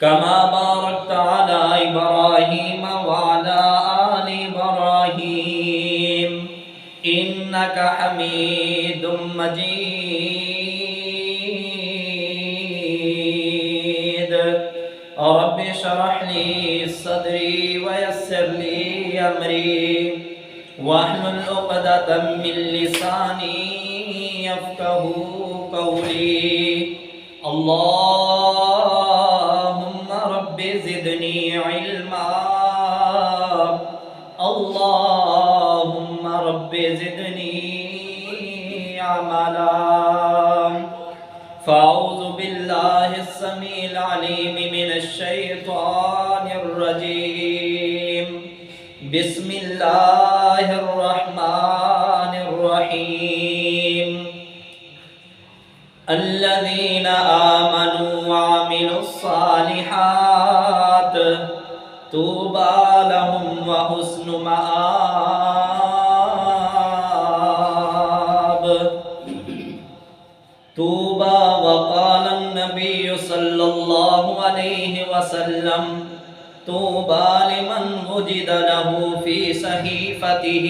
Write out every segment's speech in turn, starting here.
كما باركت على إبراهيم وعلى آل إبراهيم إنك حميد مجيد. رب اشرح لي صدري ويسر لي أمري واحلل عقدة من لساني يفقهوا قولي. اللهم رب زدني علما، اللهم رب زدني عملا. فأعوذ بالله السميع العليم من الشيطان الرجيم. بسم الله الرحمن الرحيم. الذين آمنوا وعملوا الصالحات طوبى لهم وحسن مآب. طوبى. وقال النبي صلى الله عليه وسلم طوبى لمن وجد له في صحيفته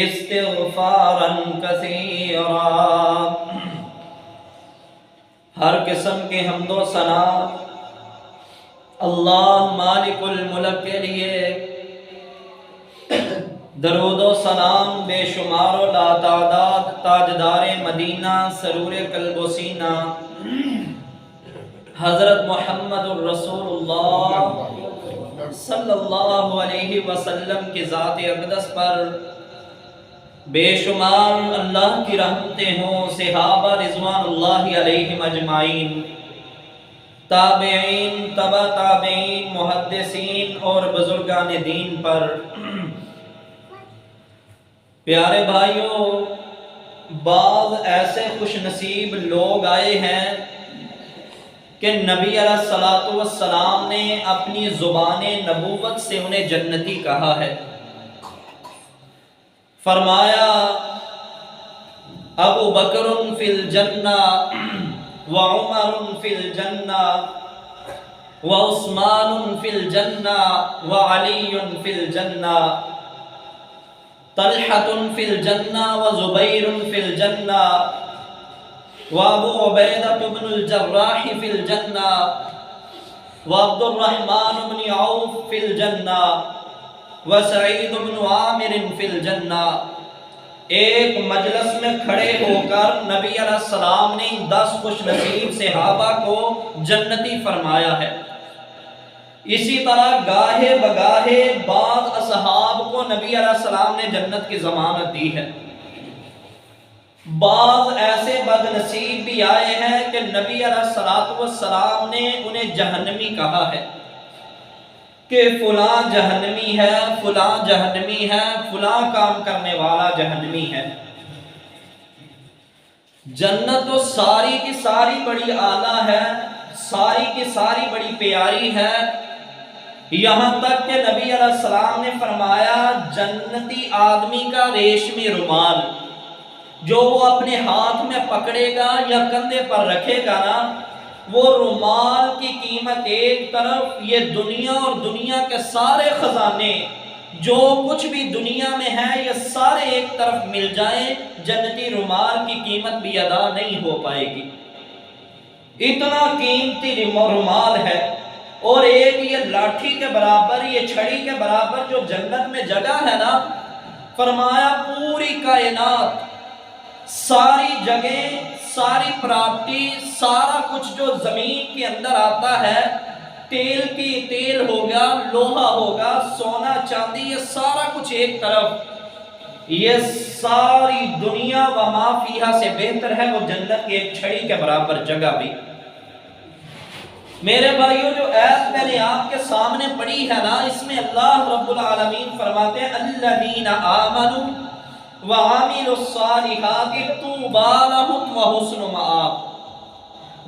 استغفارا كثيرا. ہر قسم کے حمد و ثنا اللہ مالک الملک کے لیے، درود و سلام بے شمار و لا تعداد تاجدار مدینہ سرور قلب و سینہ حضرت محمد الرسول اللہ صلی اللہ علیہ وسلم کی ذات اقدس پر بے شمار اللہ کی رحمتیں ہوں، صحابہ رضوان اللہ علیہم اجمعین، تابعین، تبع تابعین، محدثین اور بزرگان دین پر. پیارے بھائیوں، بعض ایسے خوش نصیب لوگ آئے ہیں کہ نبی علیہ الصلوۃ والسلام نے اپنی زبان نبوت سے انہیں جنتی کہا ہے. فرمایا ابو بکر فی الجنہ وعمر فی الجنہ وعثمان فی الجنہ وعلی فی الجنہ طلحۃ فی الجنہ وزبیر فی الجنہ وابو عبیدہ بن الجراح فی الجنہ وعبد الرحمن بن عوف فی الجنہ وسعید بن عامر فی الجنہ. ایک مجلس میں کھڑے ہو کر نبی علیہ السلام نے 10 خوش نصیب صحابہ کو جنتی فرمایا ہے. اسی طرح گاہے بگاہے بعض اصحاب کو نبی علیہ السلام نے جنت کی ضمانت دی ہے. بعض ایسے بد نصیب بھی آئے ہیں کہ نبی علیہ السلام نے انہیں جہنمی کہا ہے کہ فلاں جہنمی ہے، فلاں جہنمی ہے، فلاں کام کرنے والا جہنمی ہے. جنت تو ساری کی ساری بڑی اعلیٰ ہے، ساری کی ساری بڑی پیاری ہے. یہاں تک کہ نبی علیہ السلام نے فرمایا جنتی آدمی کا ریشمی رومال جو وہ اپنے ہاتھ میں پکڑے گا یا کندھے پر رکھے گا نا، وہ رومال کی قیمت ایک طرف، یہ دنیا اور دنیا کے سارے خزانے جو کچھ بھی دنیا میں ہے یہ سارے ایک طرف مل جائیں، جنتی رومال کی قیمت بھی ادا نہیں ہو پائے گی. اتنا قیمتی رومال ہے. اور ایک یہ لاٹھی کے برابر، یہ چھڑی کے برابر جو جنت میں جگہ ہے نا، فرمایا پوری کائنات، ساری جگہیں، ساری پراپرٹی، سارا کچھ جو زمین کے اندر آتا ہے، تیل کی تیل ہوگا، لوہا ہوگا، سونا چاندی، یہ سارا کچھ ایک طرف، یہ ساری دنیا و ما فیہا سے بہتر ہے وہ جنت کی ایک چھڑی کے برابر جگہ بھی. میرے بھائیوں، جو آیت میں نے آپ کے سامنے پڑھی ہے نا، اس میں اللہ رب العالمین فرماتے ہیں الذین آمنوا وعملوا الصالحات طوبی لہم وحسن مآب.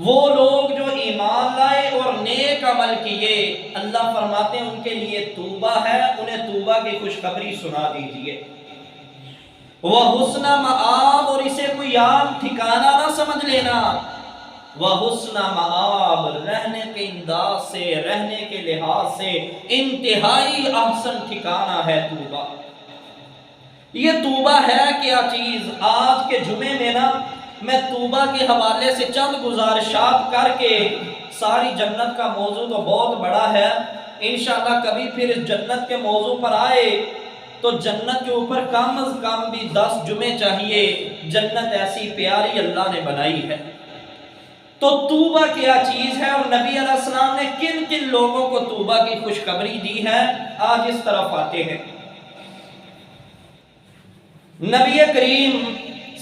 وہ لوگ جو ایمان لائے اور نیک عمل کیے، اللہ فرماتے ہیں ان کے لیے توبہ ہے، انہیں توبہ کی خوشخبری سنا دیجئے. وحسن مآب، اور اسے کوئی عام ٹھکانہ نہ سمجھ لینا، وحسن مآب، رہنے کے انداز سے، رہنے کے لحاظ سے انتہائی احسن ٹھکانہ ہے طوبہ۔ یہ طوبہ ہے کیا چیز؟ آج کے جمعے میں نا میں طوبہ کے حوالے سے چند گزارشات کر کے، ساری جنت کا موضوع تو بہت بڑا ہے، انشاءاللہ کبھی پھر اس جنت کے موضوع پر آئے تو جنت کے اوپر کم از کم بھی 10 جمعے چاہیے، جنت ایسی پیاری اللہ نے بنائی ہے۔ تو طوبہ کیا چیز ہے اور نبی علیہ السلام نے کن کن لوگوں کو طوبہ کی خوشخبری دی ہے، آج اس طرف آتے ہیں۔ نبی کریم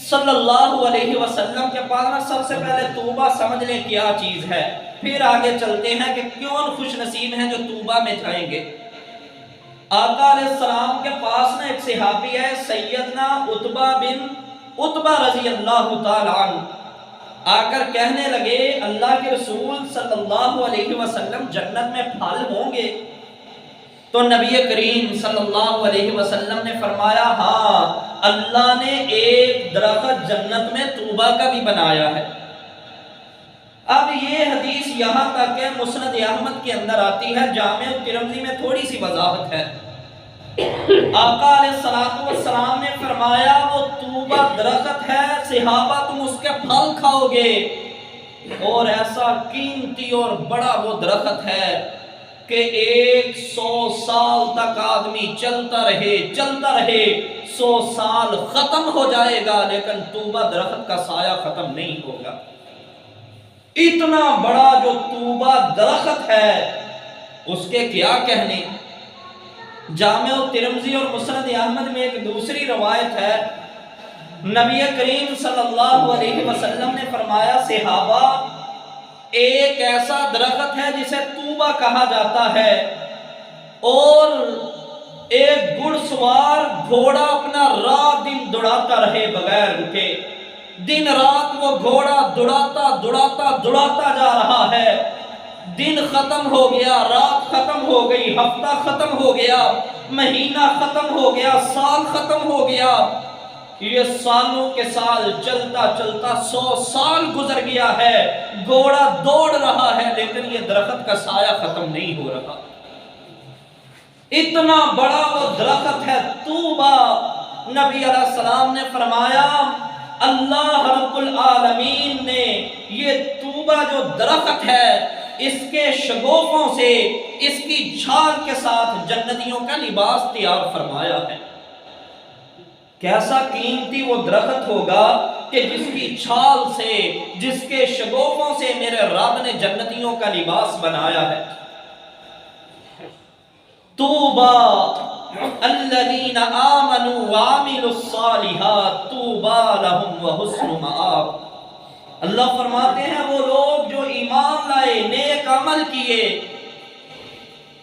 صلی اللہ علیہ وسلم کے پاس سب سے پہلے طوبہ سمجھ لیں کیا چیز ہے، پھر آگے چلتے ہیں کہ کون خوش نصیب ہیں جو طوبہ میں جائیں گے۔ آقا علیہ السلام کے پاس نا ایک صحابی ہے سیدنا عتبہ بن عتبہ رضی اللہ تعالیٰ عنہ، آ کر کہنے لگے اللہ کے رسول صلی اللہ علیہ وسلم جنت میں پھل ہوں گے؟ تو نبی کریم صلی اللہ علیہ وسلم نے فرمایا ہاں، اللہ نے ایک درخت جنت میں طوبہ کا بھی بنایا ہے۔ اب یہ حدیث یہاں تک ہے مسند احمد کے اندر آتی ہے، جامع ترمذی میں تھوڑی سی وضاحت ہے۔ آقا علیہ السلام نے فرمایا وہ طوبہ درخت ہے، صحابہ تم اس کے پھل کھاؤ گے، اور ایسا قیمتی اور بڑا وہ درخت ہے کہ 100 سال تک آدمی چلتا رہے 100 سال ختم ہو جائے گا لیکن طوبہ درخت کا سایہ ختم نہیں ہوگا۔ اتنا بڑا جو طوبہ درخت ہے اس کے کیا کہنے۔ جامع ترمذی اور مسند احمد میں ایک دوسری روایت ہے، نبی کریم صلی اللہ علیہ وسلم نے فرمایا صحابہ ایک ایسا درخت ہے جسے طوبہ کہا جاتا ہے، اور ایک گھڑ سوار گھوڑا اپنا رات دن دوڑاتا رہے بغیر رکے، دن رات وہ گھوڑا دوڑاتا جا رہا ہے، دن ختم ہو گیا، رات ختم ہو گئی، ہفتہ ختم ہو گیا، مہینہ ختم ہو گیا، سال ختم ہو گیا، یہ سالوں کے سال چلتا 100 سال گزر گیا ہے، گھوڑا دوڑ رہا ہے لیکن یہ درخت کا سایہ ختم نہیں ہو رہا۔ اتنا بڑا وہ درخت ہے طوبہ۔ نبی علیہ السلام نے فرمایا اللہ رب العالمین نے یہ طوبہ جو درخت ہے اس کے شگوفوں سے، اس کی چھال کے ساتھ جنتیوں کا لباس تیار فرمایا ہے۔ کیسا قیمتی وہ درخت ہوگا کہ جس کی چھال سے، جس کے شگوفوں سے میرے رب نے جنتیوں کا لباس بنایا ہے۔ طوبى الذين آمنوا وعملوا الصالحات طوبى لهم وحسن مآب۔ اللہ فرماتے ہیں وہ لوگ جو ایمان لائے، نیک عمل کیے،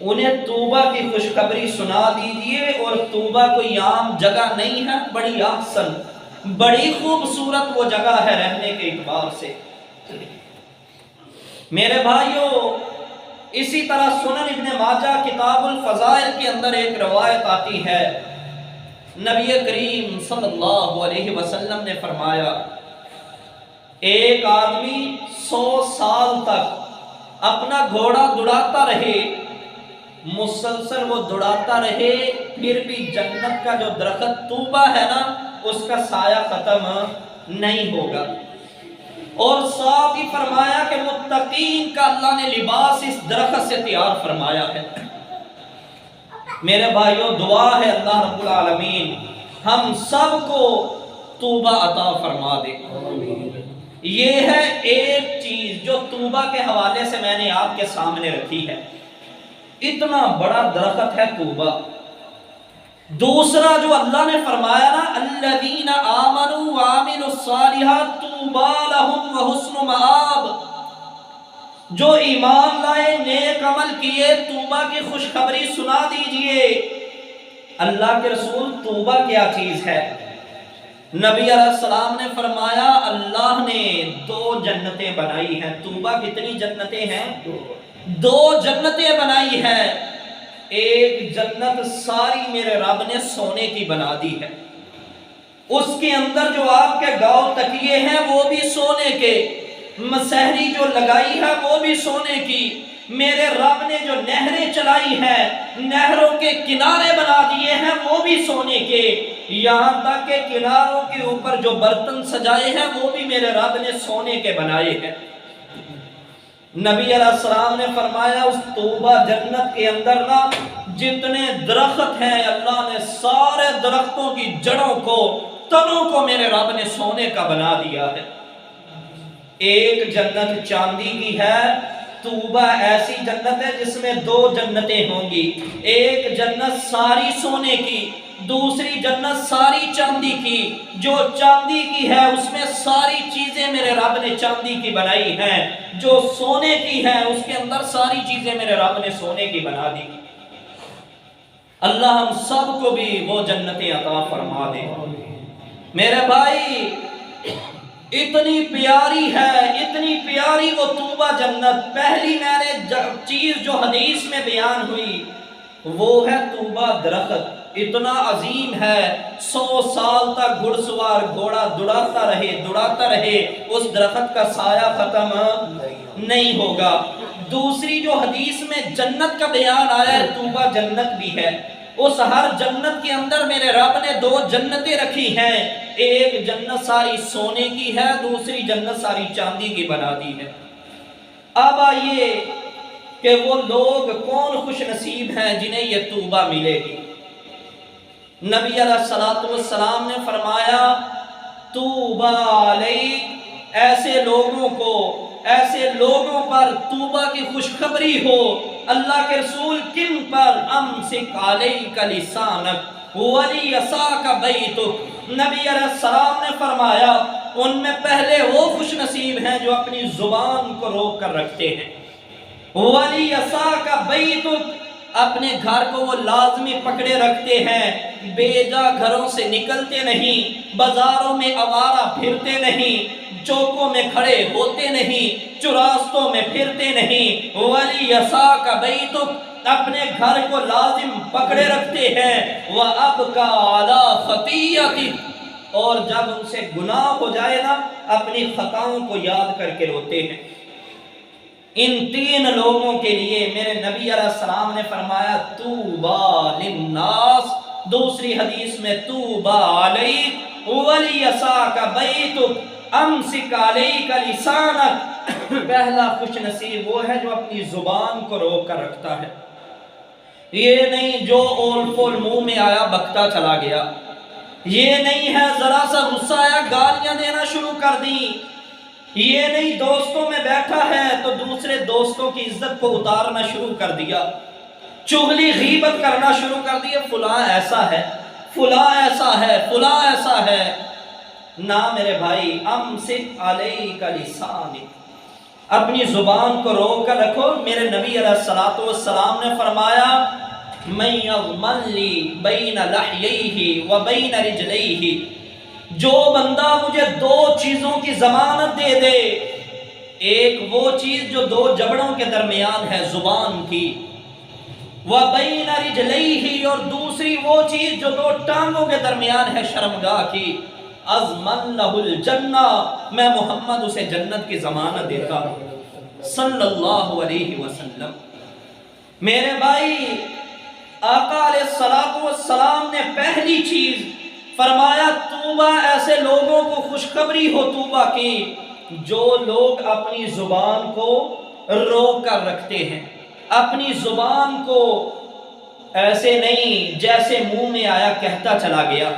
انہیں طوبہ کی خوشخبری سنا دیجئے، اور طوبہ کوئی عام جگہ نہیں ہے، بڑی احسن، بڑی خوبصورت وہ جگہ ہے رہنے کے اعتبار سے۔ میرے بھائیوں اسی طرح سنن ابن ماجہ کتاب الفضائل کے اندر ایک روایت آتی ہے، نبی کریم صلی اللہ علیہ وسلم نے فرمایا ایک آدمی 100 سال تک اپنا گھوڑا دوڑاتا رہے، مسلسل وہ دوڑاتا رہے، پھر بھی جنت کا جو درخت طوبہ ہے نا اس کا سایہ ختم نہیں ہوگا۔ اور ساتھ ہی فرمایا کہ متقین کا اللہ نے لباس اس درخت سے تیار فرمایا ہے۔ میرے بھائیوں دعا ہے اللہ رب العالمین ہم سب کو طوبہ عطا فرما دے۔ یہ ہے ایک چیز جو طوبہ کے حوالے سے میں نے آپ کے سامنے رکھی ہے، اتنا بڑا درخت ہے طوبہ۔ دوسرا جو اللہ نے فرمایا نا الذین آمنوا وعملوا الصالحات طوبى لهم وحسن مآب، جو ایمان لائے نیک عمل کیے طوبہ کی خوشخبری سنا دیجئے۔ اللہ کے رسول طوبہ کیا چیز ہے؟ نبی علیہ السلام نے فرمایا اللہ نے 2 جنتیں بنائی ہیں۔ طوبہ کتنی جنتیں ہیں؟ 2 جنتیں بنائی ہیں۔ ایک جنت ساری میرے رب نے سونے کی بنا دی ہے، اس کے اندر جو آپ کے گاؤں تکیے ہیں وہ بھی سونے کے، مسحری جو لگائی ہے وہ بھی سونے کی، میرے رب نے جو نہریں چلائی ہیں، نہروں کے کنارے بنا دیے ہیں وہ بھی سونے کے، یہاں تک کہ کناروں کے اوپر جو برتن سجائے ہیں وہ بھی میرے رب نے سونے کے بنائے ہیں۔ نبی علیہ السلام نے فرمایا اس طوبہ جنت کے اندر نا جتنے درخت ہیں اللہ نے سارے درختوں کی جڑوں کو، تنوں کو میرے رب نے سونے کا بنا دیا ہے۔ ایک جنت چاندی کی ہے، طوبہ ایسی جنت ہے جس میں دو جنتیں ہوں گی، ایک جنت ساری سونے کی، دوسری جنت ساری چاندی کی۔ جو چاندی کی ہے اس میں ساری چیزیں میرے رب نے چاندی کی بنائی ہیں، جو سونے کی ہے اس کے اندر ساری چیزیں میرے رب نے سونے کی بنا دی۔ اللہ ہم سب کو بھی وہ جنتیں عطا فرما دے۔ میرے بھائی اتنی پیاری ہے، اتنی پیاری وہ طوبہ جنت۔ پہلی میں نے چیز جو حدیث میں بیان ہوئی وہ ہے طوبہ درخت، اتنا عظیم ہے، 100 سال تک گھڑ سوار گھوڑا دوڑاتا رہے اس درخت کا سایہ ختم نہیں ہوگا۔ دوسری جو حدیث میں جنت کا بیان آیا ہے طوبہ جنت بھی ہے، اس ہر جنت کے اندر میرے رب نے دو جنتیں رکھی ہیں، ایک جنت ساری سونے کی ہے، دوسری جنت ساری چاندی کی بنا دی ہے۔ اب آئیے کہ وہ لوگ کون خوش نصیب ہیں جنہیں یہ طوبہ ملے گی۔ نبی علیہ السلام نے فرمایا طوبہ علیک، ایسے لوگوں پر طوبہ کی خوشخبری ہو۔ اللہ کے رسول کن پر؟ امسک علیک لسانک ولیساک بیتک۔ نبی علیہ السلام نے فرمایا ان میں پہلے وہ خوش نصیب ہیں جو اپنی زبان کو روک کر رکھتے ہیں، ولیساک بیتک، اپنے گھر کو وہ لازمی پکڑے رکھتے ہیں، بے جا گھروں سے نکلتے نہیں، بازاروں میں آوارہ پھرتے نہیں، چوکوں میں کھڑے ہوتے نہیں، چوراستوں میں پھرتے نہیں۔ وَلِيَسَاكَ بَيْتُكَ، اپنے گھر کو لازم پکڑے رکھتے ہیں۔ وَأَبْكَى عَلَى خَطِيَّتِهِ، اور جب ان سے گناہ ہو جائے نا اپنی خطاؤں کو یاد کر کے روتے ہیں۔ ان تین لوگوں کے لیے میرے نبی علیہ السلام نے فرمایا طوبى للناس، دوسری حدیث میں طوبى علیک ولیساک بیتک امسک علیک لسانک۔ پہلا خوش نصیب وہ ہے جو اپنی زبان کو روک کر رکھتا ہے، یہ نہیں جو اول فول منہ میں آیا بکتا چلا گیا، یہ نہیں ہے ذرا سا غصہ آیا گالیاں دینا شروع کر دی، یہ نہیں دوستوں میں بیٹھا ہے تو دوسرے دوستوں کی عزت کو اتارنا شروع کر دیا، چغلی غیبت کرنا شروع کر دیا، فلاں ایسا ہے، فلاں ایسا ہے، فلاں ایسا ہے۔ نہ میرے بھائی، امسک علیک لسانک، اپنی زبان کو روک کر رکھو۔ میرے نبی علیہ السلام نے فرمایا من یضمن لی بین لحییہ و بین رجلیہ، جو بندہ مجھے دو چیزوں کی ضمانت دے دے، ایک وہ چیز جو دو جبڑوں کے درمیان ہے زبان کی، وَبَيْنَ رِجْلَيْهِ، اور دوسری وہ چیز جو دو ٹانگوں کے درمیان ہے شرمگاہ کی، اضمن لہ الجنہ، میں محمد اسے جنت کی ضمانت دیتا ہوں صلی اللہ علیہ وسلم۔ میرے بھائی آقا علیہ السلام نے پہلی چیز فرمایا طوبہ ایسے لوگوں کو خوشخبری ہو طوبہ کی جو لوگ اپنی زبان کو روک کر رکھتے ہیں، اپنی زبان کو ایسے نہیں جیسے منہ میں آیا کہتا چلا گیا،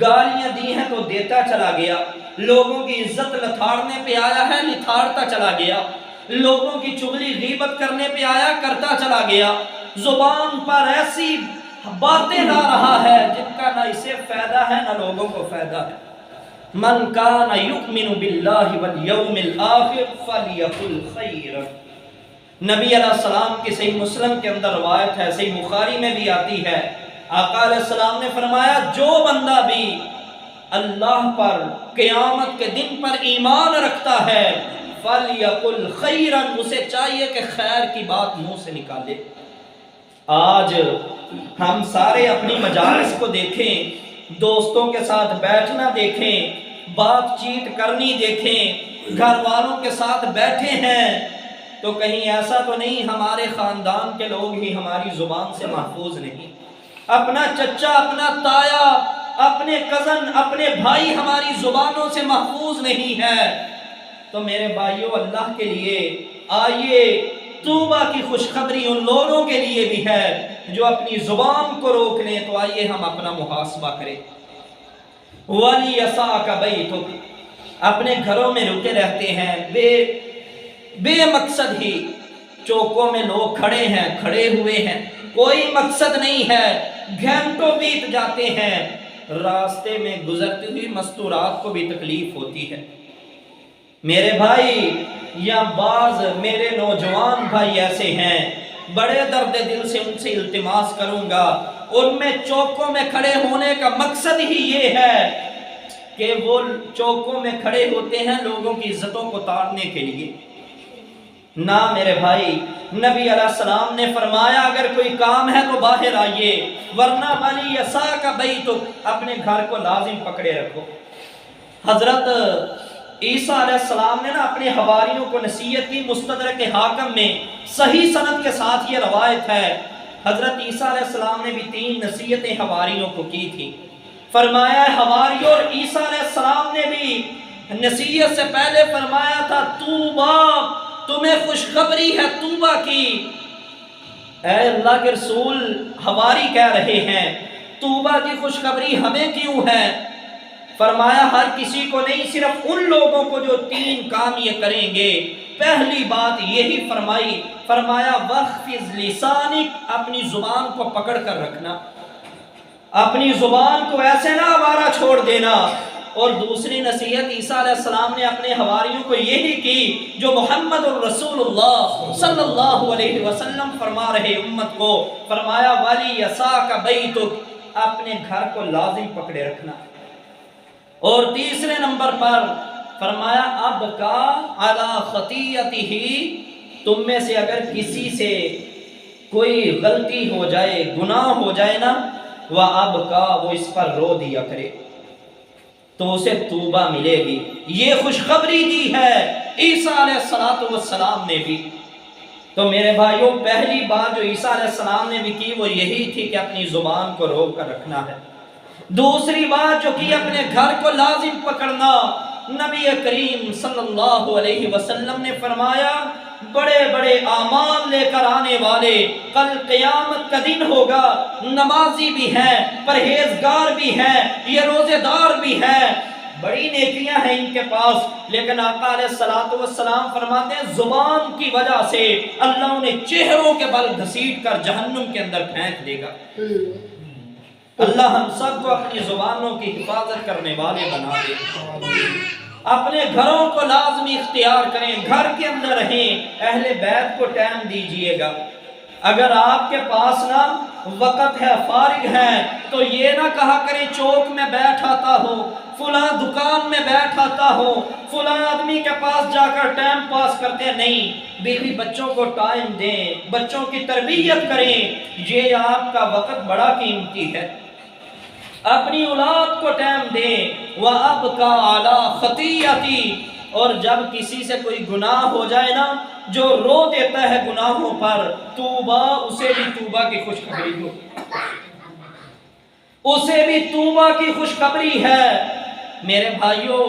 گالیاں دی ہیں تو دیتا چلا گیا، لوگوں کی عزت لتھاڑنے پہ آیا ہے لتھاڑتا چلا گیا، لوگوں کی چغلی غیبت کرنے پہ آیا کرتا چلا گیا، زبان پر ایسی باتیں لا رہا ہے جن کا نہ اسے فائدہ ہے نہ لوگوں کو فائدہ ہے۔ من کان یؤمن باللہ والیوم الآخر فلیقل خیرا۔ نبی علیہ السلام کی صحیح مسلم کے اندر روایت ہے، صحیح بخاری میں بھی آتی ہے، آقا علیہ السلام نے فرمایا جو بندہ بھی اللہ پر قیامت کے دن پر ایمان رکھتا ہے فلیقل خیرا، اسے چاہیے کہ خیر کی بات منہ سے نکالے۔ آج ہم سارے اپنی مجالس کو دیکھیں، دوستوں کے ساتھ بیٹھنا دیکھیں، بات چیت کرنی دیکھیں، گھر والوں کے ساتھ بیٹھے ہیں تو کہیں ایسا تو نہیں ہمارے خاندان کے لوگ ہی ہماری زبان سے محفوظ نہیں، اپنا چچا، اپنا تایا، اپنے کزن، اپنے بھائی ہماری زبانوں سے محفوظ نہیں ہے۔ تو میرے بھائیوں، اللہ کے لیے آئیے، توبہ کی خوشخبری ان لوگوں کے لیے بھی ہے جو اپنی زبان کو روک لیں، تو آئیے ہم اپنا محاسبہ کریں۔ وَلِيَسَعْكَ بَيْتُكَ، اپنے گھروں میں رکے رہتے ہیں، بے مقصد ہی چوکوں میں لوگ کھڑے ہوئے ہیں، کوئی مقصد نہیں ہے، گھنٹوں بیت جاتے ہیں، راستے میں گزرتی ہوئی مستورات کو بھی تکلیف ہوتی ہے۔ میرے بھائی، یا بعض میرے نوجوان بھائی ایسے ہیں، بڑے درد دل سے ان سے التماس کروں گا، ان میں چوکوں میں کھڑے ہونے کا مقصد ہی یہ ہے کہ وہ چوکوں میں کھڑے ہوتے ہیں لوگوں کی عزتوں کو تاڑنے کے لیے۔ نہ میرے بھائی، نبی علیہ السلام نے فرمایا اگر کوئی کام ہے تو باہر آئیے، ورنہ وَلِيَسَعْكَ بَيْتُكَ، اپنے گھر کو لازم پکڑے رکھو۔ حضرت عیسیٰ علیہ السلام نے اپنے حواریوں کو نصیحت کی، مستدرک حاکم میں صحیح سند کے ساتھ یہ روایت ہے، حضرت عیسیٰ علیہ السلام نے بھی 3 نصیحتیں حواریوں کو کی تھی۔ فرمایا حواریوں اور عیسیٰ علیہ السلام نے بھی نصیحت سے پہلے فرمایا تھا توبہ، تمہیں خوشخبری ہے توبہ کی۔ اے اللہ کے رسول، حواری کہہ رہے ہیں توبہ کی خوشخبری ہمیں کیوں ہے؟ فرمایا ہر کسی کو نہیں، صرف ان لوگوں کو جو 3 کام یہ کریں گے۔ پہلی بات یہی فرمایا وَخْفِضْ لِسَانِكَ، اپنی زبان کو پکڑ کر رکھنا، اپنی زبان کو ایسے نہ آوارہ چھوڑ دینا۔ اور دوسری نصیحت عیسیٰ علیہ السلام نے اپنے حواریوں کو یہی کی جو محمد الرسول اللہ صلی اللہ علیہ وسلم فرما رہے امت کو، فرمایا وَلِيَسَعْكَ بَيْتُكَ، اپنے گھر کو لازم پکڑے رکھنا۔ اور تیسرے نمبر پر فرمایا ابقا علی خطیئتہ، تم میں سے اگر کسی سے کوئی غلطی ہو جائے، گناہ ہو جائے نا، وَأَبْقَا، وہ اس پر رو دیا کرے تو اسے توبہ ملے گی۔ یہ خوشخبری دی ہے عیسیٰ علیہ السلام نے بھی۔ تو میرے بھائیوں، پہلی بات جو عیسیٰ علیہ السلام نے بھی کی وہ یہی تھی کہ اپنی زبان کو روک کر رکھنا ہے۔ دوسری بات جو کی اپنے گھر کو لازم پکڑنا۔ نبی کریم صلی اللہ علیہ وسلم نے فرمایا بڑے بڑے اعمال لے کر آنے والے کل قیامت کا دن ہوگا، نمازی بھی ہیں، پرہیزگار بھی ہیں، یہ روزے دار بھی ہیں، بڑی نیکیاں ہیں ان کے پاس، لیکن آقا علیہ السلام فرماتے ہیں زبان کی وجہ سے اللہ انہیں چہروں کے بل گھسیٹ کر جہنم کے اندر پھینک دے گا۔ اللہ ہم سب کو اپنی زبانوں کی حفاظت کرنے والے بنا دے۔ اپنے گھروں کو لازمی اختیار کریں، گھر کے اندر رہیں، اہل بیت کو ٹائم دیجئے گا۔ اگر آپ کے پاس نا وقت ہے، فارغ ہے، تو یہ نہ کہا کریں چوک میں بیٹھ آتا ہو، فلاں دکان میں بیٹھ آتا ہو، فلاں آدمی کے پاس جا کر ٹائم پاس کرتے ہیں۔ نہیں، بیوی بچوں کو ٹائم دیں، بچوں کی تربیت کریں، یہ آپ کا وقت بڑا قیمتی ہے۔ اپنی اولاد کو ٹائم دیں۔ وَأَبْقَى عَلَى خَطِيَّتِي، اور جب کسی سے کوئی گناہ ہو جائے نا، جو رو دیتا ہے گناہوں پر، توبہ، اسے بھی توبہ کی خوشخبری دو، اسے بھی توبہ کی خوشخبری ہے۔ میرے بھائیوں،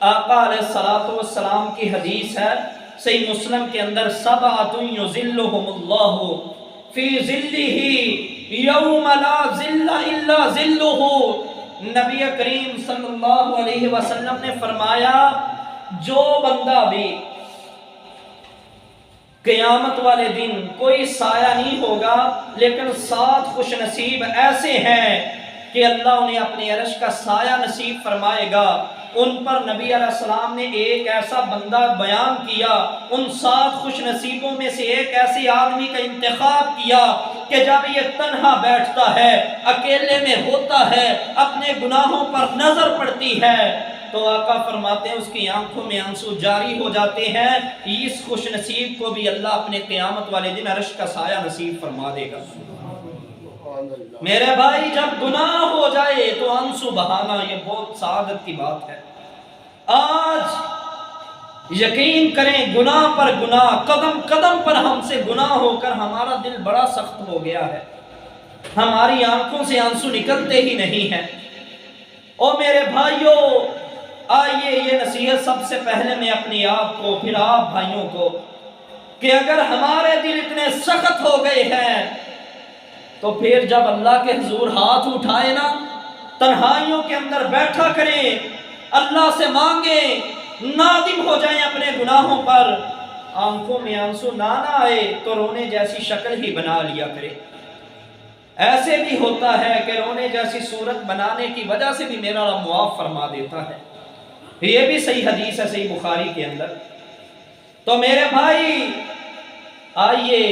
آقا علیہ السلام کی حدیث ہے صحیح مسلم کے اندر، سبعۃ یظلھم اللہ فی ظلہ یوم لا ظل الا ظلہ۔ نبی کریم صلی اللہ علیہ وسلم نے فرمایا جو بندہ بھی قیامت والے دن کوئی سایہ نہیں ہوگا، لیکن 7 خوش نصیب ایسے ہیں کہ اللہ انہیں اپنے عرش کا سایہ نصیب فرمائے گا۔ ان پر نبی علیہ السلام نے ایک ایسا بندہ بیان کیا، ان 7 خوش نصیبوں میں سے ایک ایسے آدمی کا انتخاب کیا کہ جب یہ تنہا بیٹھتا ہے، اکیلے میں ہوتا ہے، اپنے گناہوں پر نظر پڑتی ہے، تو آقا فرماتے ہیں اس کی آنکھوں میں آنسو جاری ہو جاتے ہیں۔ اس خوش نصیب کو بھی اللہ اپنے قیامت والے دن عرش کا سایہ نصیب فرما دے گا۔ میرے بھائی جب گناہ ہو جائے تو آنسو بہانا یہ بہت سعادت کی بات ہے۔ آج یقین کریں گناہ پر گناہ، قدم قدم پر ہم سے گناہ ہو کر ہمارا دل بڑا سخت ہو گیا ہے، ہماری آنکھوں سے آنسو نکلتے ہی نہیں ہیں۔ او میرے بھائیوں، آئیے یہ نصیحت سب سے پہلے میں اپنی آپ کو پھر آپ بھائیوں کو، کہ اگر ہمارے دل اتنے سخت ہو گئے ہیں تو پھر جب اللہ کے حضور ہاتھ اٹھائے نا، تنہائیوں کے اندر بیٹھا کریں، اللہ سے مانگیں، نادم ہو جائیں اپنے گناہوں پر، آنکھوں میں آنسو نہ آئے تو رونے جیسی شکل ہی بنا لیا کرے۔ ایسے بھی ہوتا ہے کہ رونے جیسی صورت بنانے کی وجہ سے بھی میرا رب معاف فرما دیتا ہے، یہ بھی صحیح حدیث ہے صحیح بخاری کے اندر۔ تو میرے بھائی آئیے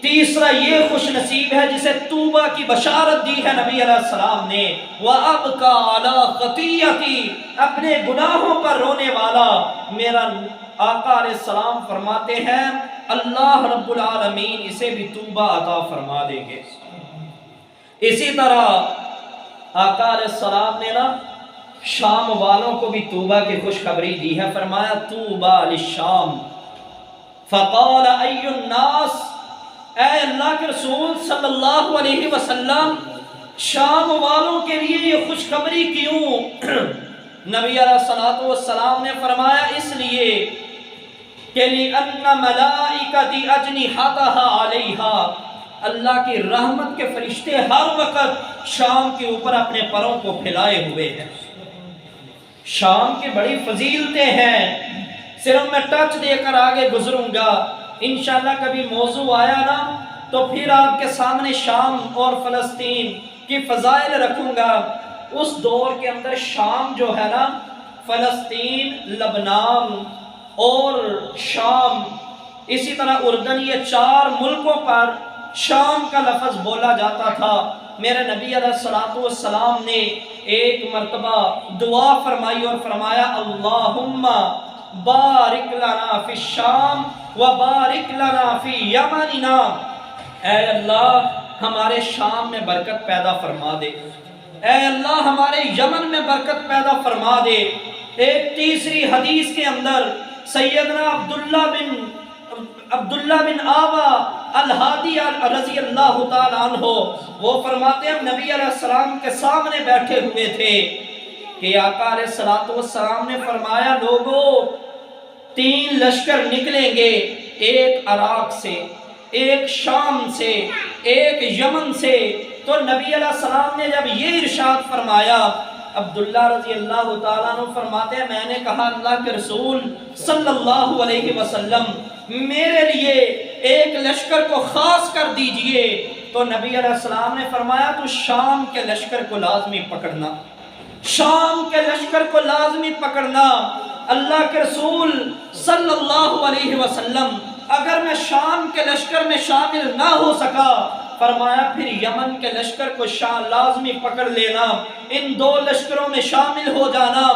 تیسرا یہ خوش نصیب ہے جسے توبہ کی بشارت دی ہے نبی علیہ السلام نے، وَأَبْكَى عَلَىٰ خَطِيَّتِي، اپنے گناہوں پر رونے والا میرا آقا علیہ السلام فرماتے ہیں اللہ رب العالمین اسے بھی توبہ عطا فرما دیں گے۔ اسی طرح آقا علیہ السلام نے نا شام والوں کو بھی توبہ کی خوشخبری دی ہے، فرمایا توبہ للشام، فقال ای الناس، اے اللہ کے رسول صلی اللہ علیہ وسلم شام والوں کے لیے یہ خوشخبری کیوں؟ نبی علیہ السلام نے فرمایا اس لیے کہ لِأَنَّ مَلَائِكَتِ أَجْنِحَتَهَا عَلَيْهَا، اللہ کی رحمت کے فرشتے ہر وقت شام کے اوپر اپنے پروں کو پھیلائے ہوئے ہیں۔ شام کی بڑی فضیلتیں ہیں، صرف میں ٹچ دے کر آگے گزروں گا، انشاءاللہ کبھی موضوع آیا نا تو پھر آپ کے سامنے شام اور فلسطین کی فضائل رکھوں گا۔ اس دور کے اندر شام جو ہے نا، فلسطین، لبنان اور شام، اسی طرح اردن، یہ چار ملکوں پر شام کا لفظ بولا جاتا تھا۔ میرے نبی علیہ السلام نے ایک مرتبہ دعا فرمائی اور فرمایا اللہم بارک لنا فی الشام وبارک لنا فی یمننا، اے اللہ ہمارے شام میں برکت پیدا فرما دے، اے اللہ ہمارے یمن میں برکت پیدا فرما دے۔ ایک تیسری حدیث کے اندر سیدنا عبداللہ بن آوا الہادی رضی اللہ تعالیٰ عنہ وہ فرماتے ہیں نبی علیہ السلام کے سامنے بیٹھے ہوئے تھے کہ آقا علیہ السلام نے فرمایا لوگوں 3 لشکر نکلیں گے، ایک عراق سے، ایک شام سے، ایک یمن سے۔ تو نبی علیہ السلام نے جب یہ ارشاد فرمایا، عبداللہ رضی اللہ تعالیٰ عنہ فرماتے ہیں میں نے کہا اللہ کے رسول صلی اللہ علیہ وسلم میرے لیے ایک لشکر کو خاص کر دیجئے۔ تو نبی علیہ السلام نے فرمایا تو شام کے لشکر کو لازمی پکڑنا، شام کے لشکر کو لازمی پکڑنا۔ اللہ کے رسول صلی اللہ علیہ وسلم اگر میں شام کے لشکر میں شامل نہ ہو سکا، فرمایا پھر یمن کے لشکر کو لازمی پکڑ لینا، ان 2 لشکروں میں شامل ہو جانا۔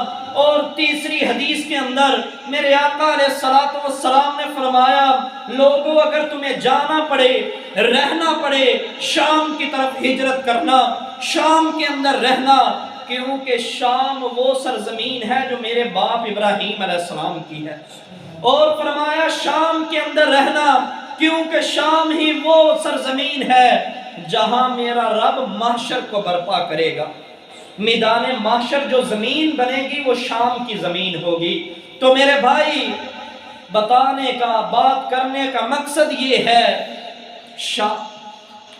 اور تیسری حدیث کے اندر میرے آقا علیہ السلام نے فرمایا لوگوں اگر تمہیں جانا پڑے، رہنا پڑے، شام کی طرف ہجرت کرنا، شام کے اندر رہنا، کیونکہ شام وہ سرزمین ہے جو میرے باپ ابراہیم علیہ السلام کی ہے۔ اور فرمایا شام کے اندر رہنا کیونکہ شام ہی وہ سرزمین ہے جہاں میرا رب محشر کو برپا کرے گا۔ میدان محشر جو زمین بنے گی وہ شام کی زمین ہوگی۔ تو میرے بھائی بتانے کا، بات کرنے کا مقصد یہ ہے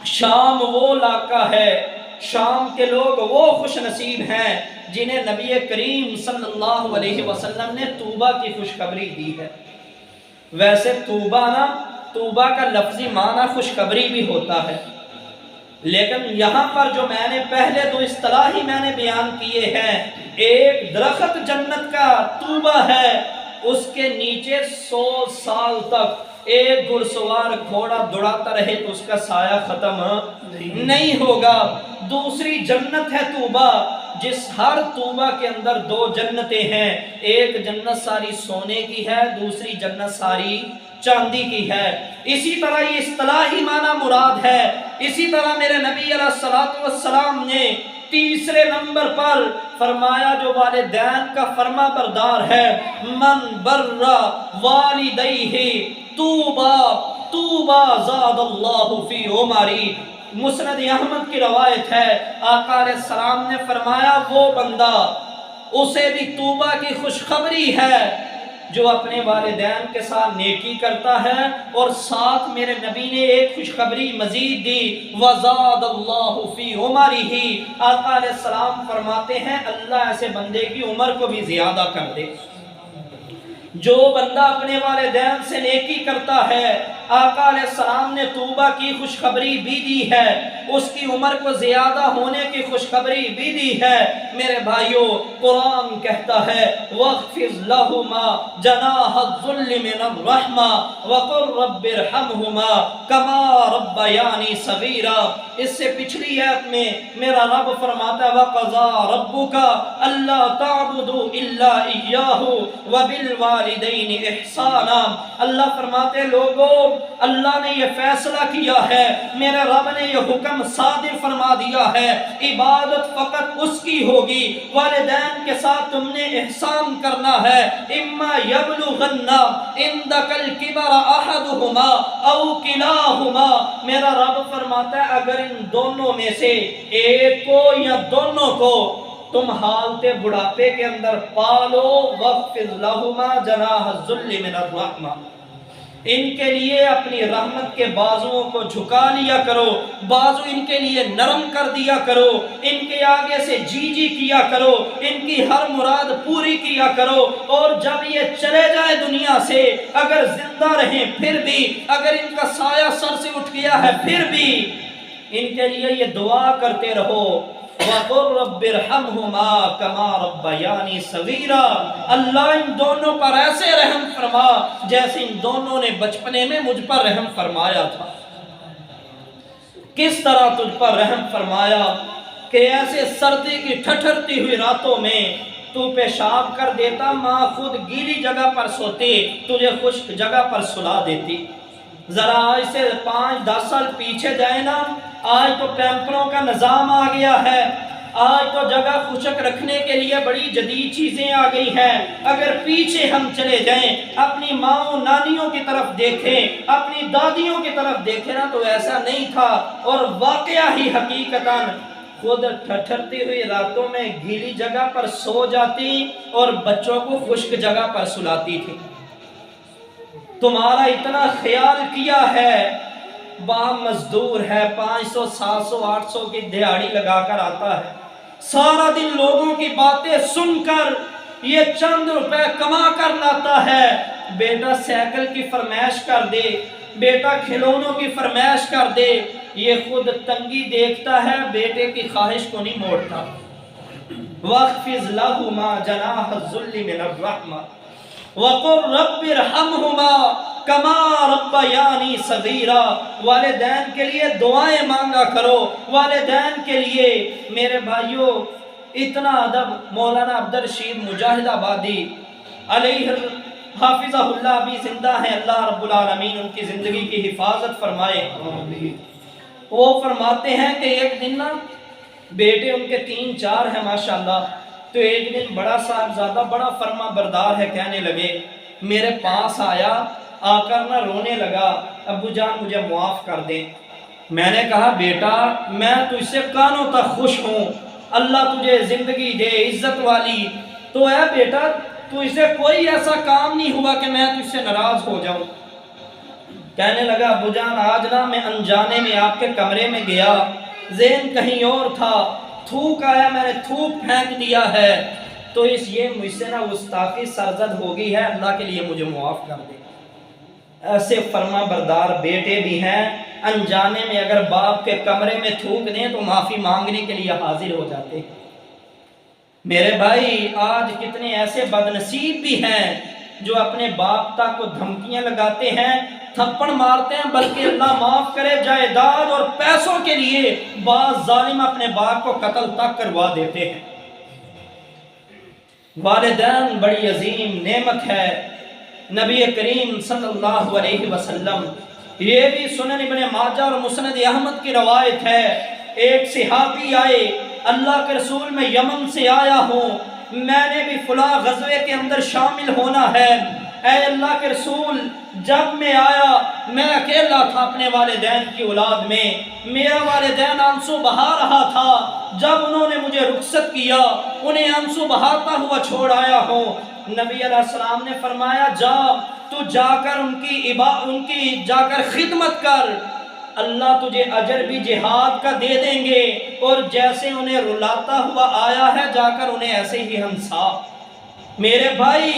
شام وہ علاقہ ہے، شام کے لوگ وہ خوش نصیب ہیں جنہیں نبی کریم صلی اللہ علیہ وسلم نے توبہ کی خوشخبری دی ہے۔ ویسے توبہ کا لفظی معنی خوشخبری بھی ہوتا ہے، لیکن یہاں پر جو میں نے پہلے 2 اصطلاحی میں نے بیان کیے ہیں، ایک درخت جنت کا توبہ ہے، اس کے نیچے 100 سال تک ایک گھڑسوار گھوڑا دوڑاتا رہے تو اس کا سایہ ختم نہیں ہوگا۔ دوسری جنت ہے توبہ، جس ہر توبہ کے اندر 2 جنتیں ہیں، ایک جنت ساری سونے کی ہے، دوسری جنت ساری چاندی کی ہے۔ اسی طرح یہ اصطلاحی معنی مراد ہے۔ اسی طرح میرے نبی علیہ الصلوۃ والسلام نے تیسرے نمبر پر فرمایا جو والدین کا فرما بردار ہے، من بر والدیہ طوبا طوبا زاد اللہ فی عمری۔ مسند احمد کی روایت ہے، آقا علیہ السلام نے فرمایا وہ بندہ اسے بھی توبہ کی خوشخبری ہے جو اپنے والدین کے ساتھ نیکی کرتا ہے، اور ساتھ میرے نبی نے ایک خوشخبری مزید دی، وَزَادَ اللَّهُ فِي عُمَرِهِ۔ آقا علیہ السلام فرماتے ہیں اللہ ایسے بندے کی عمر کو بھی زیادہ کر دے۔ جو بندہ اپنے والدین سے نیکی کرتا ہے، آقا علیہ السلام نے توبہ کی خوشخبری بھی دی ہے، اس کی عمر کو زیادہ ہونے کی خوشخبری بھی دی ہے۔ میرے بھائیوں، قرآن کہتا ہے وَاخْفِضْ لَهُمَا جَنَاحَ الذُّلِّ مِنَ الرَّحْمَةِ وَقُلْ رَبِّ ارْحَمْهُمَا كَمَا رَبَّيَانِي صَغِيرًا۔ اس سے پچھلی آیت میں میرا رب فرماتا ہے وَقَضَىٰ رَبُّكَ أَلَّا تَعْبُدُوا إِلَّا إِيَّاهُ وَبِالْوَالِدَيْنِ إِحْسَانًا۔ اللہ فرماتے لوگوں، اللہ نے یہ فیصلہ کیا ہے، میرے رب نے یہ حکم صادر فرما دیا ہے، عبادت فقط اس کی ہوگی، والدین کے ساتھ تم نے احسان کرنا ہے۔ اما یبلغن عندک الکبر احدہما او کلاہما، میرا رب فرماتا ہے اگر ان دونوں میں سے ایک کو یا دونوں کو تم حالت بڑھاپے کے اندر پالو، وَاخْفِضْ لَهُمَا جَنَاحَ الذُّلِّ مِنَ الرَّحْمَةِ، ان کے لیے اپنی رحمت کے بازوؤں کو جھکا لیا کرو، بازو ان کے لیے نرم کر دیا کرو، ان کے آگے سے جی جی کیا کرو، ان کی ہر مراد پوری کیا کرو، اور جب یہ چلے جائے دنیا سے، اگر زندہ رہیں پھر بھی، اگر ان کا سایہ سر سے اٹھ گیا ہے پھر بھی ان کے لیے یہ دعا کرتے رہو وَقُلْ رَبِّ ارْحَمْهُمَا كَمَا رَبَّيَانِي صَغِيرًا۔ اللہ ان دونوں پر ایسے رحم فرما جیسے ان دونوں نے بچپنے میں مجھ پر رحم فرمایا تھا۔ کس طرح تجھ پر رحم فرمایا کہ ایسے سردی کی ٹھٹھرتی ہوئی راتوں میں تو پیشاب کر دیتا، ماں خود گیلی جگہ پر سوتی، تجھے خشک جگہ پر سلا دیتی۔ ذرا آج سے 5-10 سال پیچھے جائے نا، آج تو پیمپروں کا نظام آ گیا ہے، آج تو جگہ خشک رکھنے کے لیے بڑی جدید چیزیں آ گئی ہیں۔ اگر پیچھے ہم چلے جائیں، اپنی ماں نانیوں کی طرف دیکھیں، اپنی دادیوں کی طرف دیکھیں نا، تو ایسا نہیں تھا، اور واقعہ ہی حقیقتاً خود ٹھٹھرتی ہوئی راتوں میں گیلی جگہ پر سو جاتی اور بچوں کو خشک جگہ پر سلاتی تھی۔ تمہارا اتنا خیال کیا ہے، باپ مزدور ہے، 500 700 800 کی دہاڑی لگا کر آتا ہے، سارا دن لوگوں کی باتیں سن کر یہ چند روپے کما کر لاتا ہے، بیٹا سائیکل کی فرمائش کر دے، بیٹا کھلونوں کی فرمائش کر دے، یہ خود تنگی دیکھتا ہے، بیٹے کی خواہش کو نہیں موڑتا۔ وَاخْفِضْ لَهُمَا جَنَاحَ الذُّلِّ مِنَ الرَّحْمَةِ وَقُلْ رَبِّ ارْحَمْهُمَا كَمَا رَبَّيَانِي صَغِيرًا۔ والدین کے لیے دعائیں مانگا کرو، والدین کے لیے۔ میرے بھائیوں، اتنا ادب مولانا عبدالرشید مجاہد آبادی علیہ حافظہ اللہ بھی زندہ ہیں، اللہ رب العالمین ان کی زندگی کی حفاظت فرمائے۔ وہ فرماتے ہیں کہ ایک دن نا بیٹے ان کے 3-4 ہیں ماشاءاللہ، تو ایک دن بڑا صاحبزادہ بڑا فرما بردار ہے، کہنے لگے میرے پاس آیا، آ کر نہ رونے لگا، ابو جان مجھے معاف کر دیں۔ میں نے کہا بیٹا میں تجھ سے کانوں تک خوش ہوں، اللہ تجھے زندگی دے عزت والی، تو اے بیٹا تجھ سے کوئی ایسا کام نہیں ہوا کہ میں تجھ سے ناراض ہو جاؤں۔ کہنے لگا ابو جان آج نا میں انجانے میں آپ کے کمرے میں گیا، ذہن کہیں اور تھا، تھوک آیا، میں نے تھوک پھینک دیا ہے، تو اس یہ مجھ سے نا گستاخی سرزد ہو گئی ہے، اللہ کے لیے مجھے معاف کر دے۔ ایسے فرما بردار بیٹے بھی ہیں، انجانے میں اگر باپ کے کمرے میں تھوک دیں تو معافی مانگنے کے لیے حاضر ہو جاتے ہیں۔ میرے بھائی آج کتنے ایسے بد نصیب بھی ہیں جو اپنے باپ تک کو دھمکیاں لگاتے ہیں، تھپڑ مارتے ہیں، بلکہ اللہ معاف کرے جائیداد اور پیسوں کے لیے بعض ظالم اپنے باپ کو قتل تک کروا دیتے ہیں۔ والدین بڑی عظیم نعمت ہے، نبی کریم صلی اللہ علیہ وسلم، یہ بھی سنن ابن ماجہ اور مسند احمد کی روایت ہے، ایک صحابی آئے، اللہ کے رسول میں یمن سے آیا ہوں، میں نے بھی فلاں غزوے کے اندر شامل ہونا ہے، اے اللہ کے رسول جب میں آیا میں اکیلا تھا اپنے والدین کی اولاد میں، میرا والدین آنسو بہا رہا تھا، جب انہوں نے مجھے رخصت کیا انہیں آنسو بہاتا ہوا چھوڑ آیا ہوں۔ نبی علیہ السلام نے فرمایا جا تو جا کر ان کی جا کر خدمت کر، اللہ تجھے اجر بھی جہاد کا دے دیں گے، اور جیسے انہیں رلاتا ہوا آیا ہے جا کر انہیں ایسے ہی ہنسا۔ میرے بھائی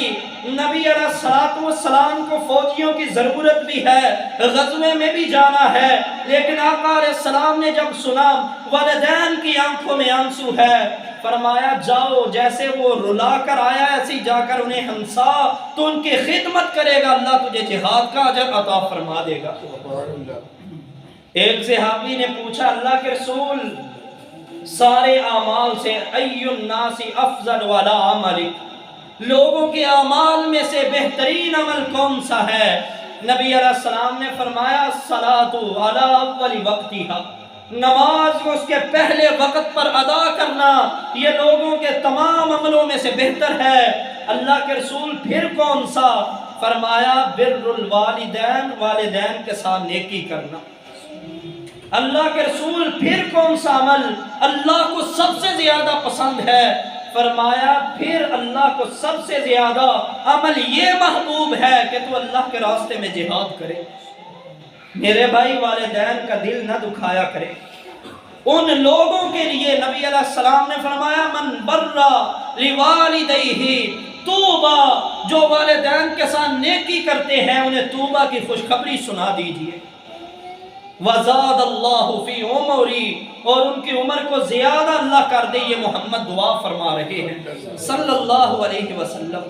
نبی علیہ السلام کو فوجیوں کی ضرورت بھی ہے، غزوے میں بھی جانا ہے، لیکن آقا علیہ السلام نے جب سنا والدین کی آنکھوں میں آنسو ہے، فرمایا جاؤ جیسے وہ رلا کر آیا ایسی جا کر انہیں ہنسا، تو ان کی خدمت کرے گا، اللہ تجھے جہاد کا اجر عطا فرما دے گا۔ ایک صحابی نے پوچھا اللہ کے رسول سارے اعمال سے ای الناس افضل والا عملک، لوگوں کے اعمال میں سے بہترین عمل کون سا ہے؟ نبی علیہ السلام نے فرمایا الصلاۃ علی اول وقتھا، نماز کو اس کے پہلے وقت پر ادا کرنا یہ لوگوں کے تمام عملوں میں سے بہتر ہے۔ اللہ کے رسول پھر کون سا؟ فرمایا بر الوالدین، والدین کے ساتھ نیکی کرنا۔ اللہ کے رسول پھر کون سا عمل اللہ کو سب سے زیادہ پسند ہے؟ فرمایا پھر اللہ کو سب سے زیادہ عمل یہ محبوب ہے کہ تو اللہ کے راستے میں جہاد کرے۔ میرے بھائی والدین کا دل نہ دکھایا کرے، ان لوگوں کے لیے نبی علیہ السلام نے فرمایا من برا لوالدیہ طوبا، جو والدین کے ساتھ نیکی کرتے ہیں انہیں طوبا کی خوشخبری سنا دیجئے۔ وزاد اللہ فی عمری، اور ان کی عمر کو زیادہ اللہ کر دے، یہ محمد دعا فرما رہے ہیں صلی اللہ علیہ وسلم۔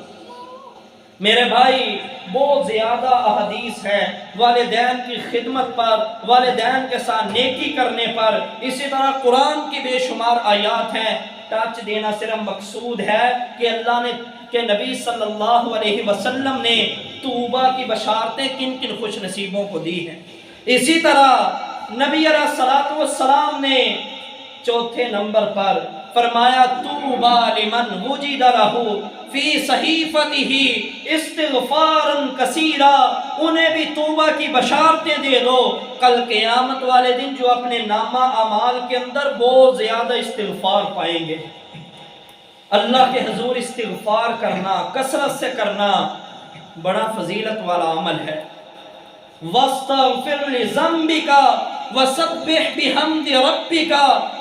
میرے بھائی بہت زیادہ احادیث ہیں والدین کی خدمت پر، والدین کے ساتھ نیکی کرنے پر، اسی طرح قرآن کی بے شمار آیات ہیں۔ ٹچ دینا صرف مقصود ہے کہ اللہ نے کہ نبی صلی اللہ علیہ وسلم نے توبہ کی بشارتیں کن کن خوش نصیبوں کو دی ہیں۔ اسی طرح نبی علیہ السلام نے چوتھے نمبر پر فرمایا طوبی لمن وجد لہ فی صحیفتہ استغفارا کثیرا، انہیں بھی توبہ کی بشارتیں دے دو، کل قیامت والے دن جو اپنے نامہ اعمال کے اندر بہت زیادہ استغفار پائیں گے۔ اللہ کے حضور استغفار کرنا، کثرت سے کرنا بڑا فضیلت والا عمل ہے۔ وَاسْتَغْفِرْ لِذَنْبِكَ وَسَبِّحْ بِحَمْدِ رَبِّكَ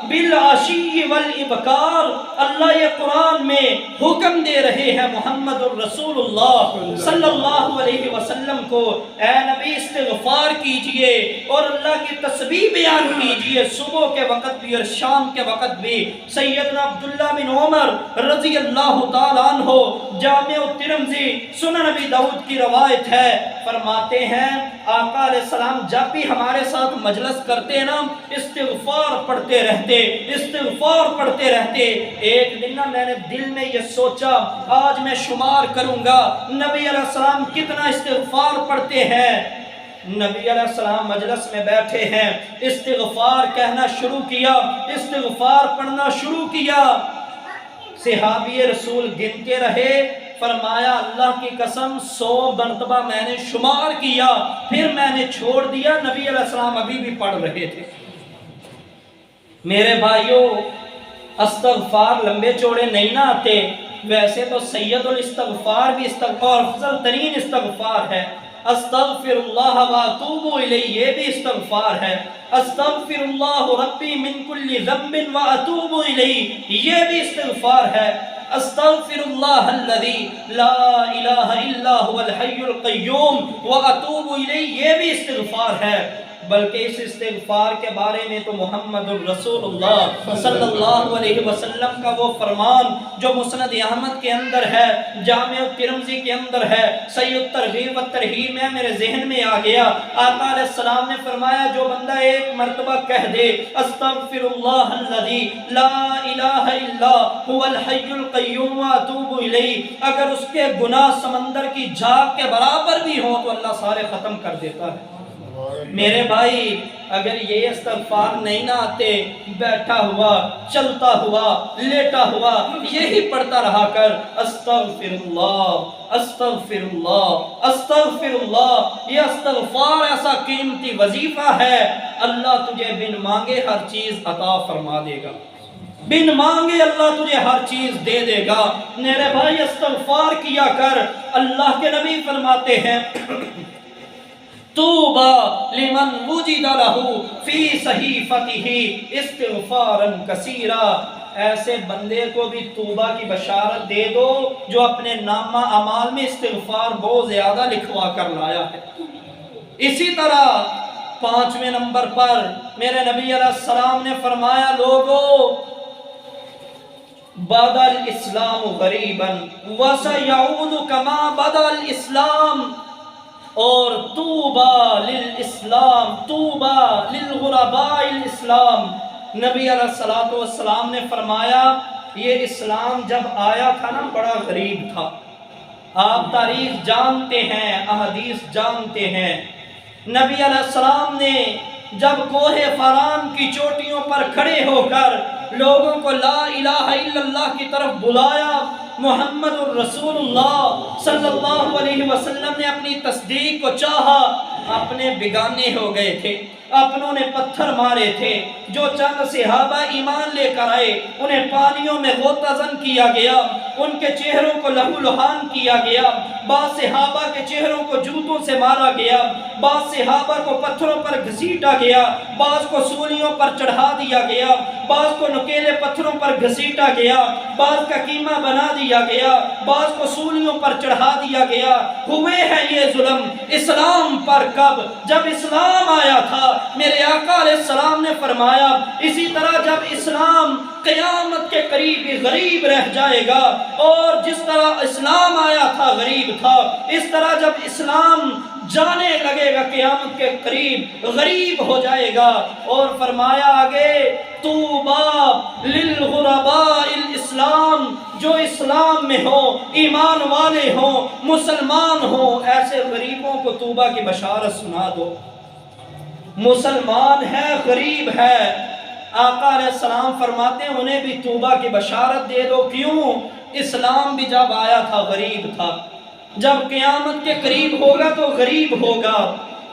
بِالْعَشِيِّ وَالْإِبْكَارِ، اللہ یہ قرآن میں حکم دے رہے ہیں محمد الرسول اللہ صلی اللہ علیہ وسلم کو، اے نبی استغفار کیجئے اور اللہ کی تسبیح بیان کیجئے، صبح کے وقت بھی اور شام کے وقت بھی۔ سیدنا عبداللہ بن عمر رضی اللہ تعالیٰ عنہ، جامع الترمذی سنن نبی داؤد کی روایت ہے، فرماتے ہیں آقا علیہ السلام جب بھی ہمارے ساتھ مجلس کرتے نا استغفار پڑھتے رہتے، استغفار پڑھتے رہتے۔ ایک دن نا میں نے دل میں یہ سوچا آج میں شمار کروں گا نبی علیہ السلام کتنا استغفار پڑھتے ہیں۔ نبی علیہ السلام مجلس میں بیٹھے ہیں، استغفار کہنا شروع کیا، استغفار پڑھنا شروع کیا۔ صحابی رسول گنتے رہے، فرمایا اللہ کی قسم 100 مرتبہ میں نے شمار کیا، پھر میں نے چھوڑ دیا، نبی علیہ السلام ابھی بھی پڑھ رہے تھے۔ میرے بھائیوں استغفار لمبے چوڑے نہیں نہ آتے، ویسے تو سید الاستغفار بھی استغفار افضل ترین استغفار ہے۔ استغفر اللہ واتوب الیہ یہ بھی استغفار ہے، استغفر اللہ ربی من کل ذنب واتوب الیہ یہ بھی استغفار ہے، استغفر اللہ الذی لا الہ الا هو الحی القیوم واتوب الیہ یہ بھی استغفار ہے۔ بلکہ اس استغفار کے بارے میں تو محمد الرسول اللہ صلی اللہ علیہ وسلم کا وہ فرمان جو مسند احمد کے اندر ہے، جامع ترمذی کے اندر ہے، صحیح الترغیب و ترہیب میں میرے ذہن میں آ گیا۔ آقا علیہ السلام نے فرمایا جو بندہ ایک مرتبہ کہہ دے استغفر اللہ الذی لا الہ الا هو الحی القیوم واتوب الیہ، اگر اس کے گناہ سمندر کی جھاگ کے برابر بھی ہوں تو اللہ سارے ختم کر دیتا ہے۔ میرے بھائی اگر یہ استغفار نہیں نہ آتے، بیٹھا ہوا، چلتا ہوا، لیٹا ہوا یہی پڑھتا رہا کر استغفر اللہ استغفر اللہ استغفر اللہ۔ یہ استغفار ایسا قیمتی وظیفہ ہے، اللہ تجھے بن مانگے ہر چیز عطا فرما دے گا، بن مانگے اللہ تجھے ہر چیز دے دے گا۔ میرے بھائی استغفار کیا کر۔ اللہ کے نبی فرماتے ہیں طوبى لمن وجد له في صحیفته استغفارا کثیرا، ایسے بندے کو بھی توبہ کی بشارت دے دو جو اپنے نامہ اعمال میں استغفار بہت زیادہ لکھوا کر لایا ہے۔ اسی طرح 5ویں نمبر پر میرے نبی علیہ السلام نے فرمایا لوگو بدا الاسلام غریبا وسيعود كما بدا الاسلام، اور طوبى للاسلام طوبى للغرباء الاسلام۔ نبی علیہ السلام نے فرمایا یہ اسلام جب آیا تھا نا بڑا غریب تھا۔ آپ تاریخ جانتے ہیں، احادیث جانتے ہیں، نبی علیہ السلام نے جب کوہ فران کی چوٹیوں پر کھڑے ہو کر لوگوں کو لا الہ الا اللہ کی طرف بلایا، محمد الرسول اللہ صلی اللہ علیہ وسلم نے اپنی تصدیق کو چاہا، اپنے بگانے ہو گئے تھے، اپنوں نے پتھر مارے تھے، جو چند صحابہ ایمان لے کر آئے انہیں پانیوں میں غوطہ زن کیا گیا، ان کے چہروں کو لہو لہان کیا گیا، بعض صحابہ کے چہروں کو جوتوں سے مارا گیا، بعض صحابہ کو پتھروں پر گھسیٹا گیا، بعض کو سولیوں پر چڑھا دیا گیا، بعض کو نکیلے پتھروں پر گھسیٹا گیا، بعض کا قیمہ بنا دیا گیا، بعض کو سولیوں پر چڑھا دیا گیا۔ ہوئے ہیں یہ ظلم اسلام پر کب؟ جب اسلام آیا تھا۔ میرے آقا علیہ السلام نے فرمایا اسی طرح جب اسلام قیامت کے قریب غریب رہ جائے گا، اور جس طرح اسلام آیا تھا غریب تھا، اس طرح جب اسلام جانے لگے گا قیامت کے قریب غریب ہو جائے گا۔ اور فرمایا آگے طوبى للغرباء الاسلام، جو اسلام میں ہو، ایمان والے ہوں، مسلمان ہوں، ایسے غریبوں کو توبہ کی بشارت سنا دو۔ مسلمان ہے، غریب ہے، آقا علیہ السلام فرماتے ہیں انہیں بھی توبہ کی بشارت دے دو۔ کیوں؟ اسلام بھی جب آیا تھا غریب تھا، جب قیامت کے قریب ہوگا تو غریب ہوگا۔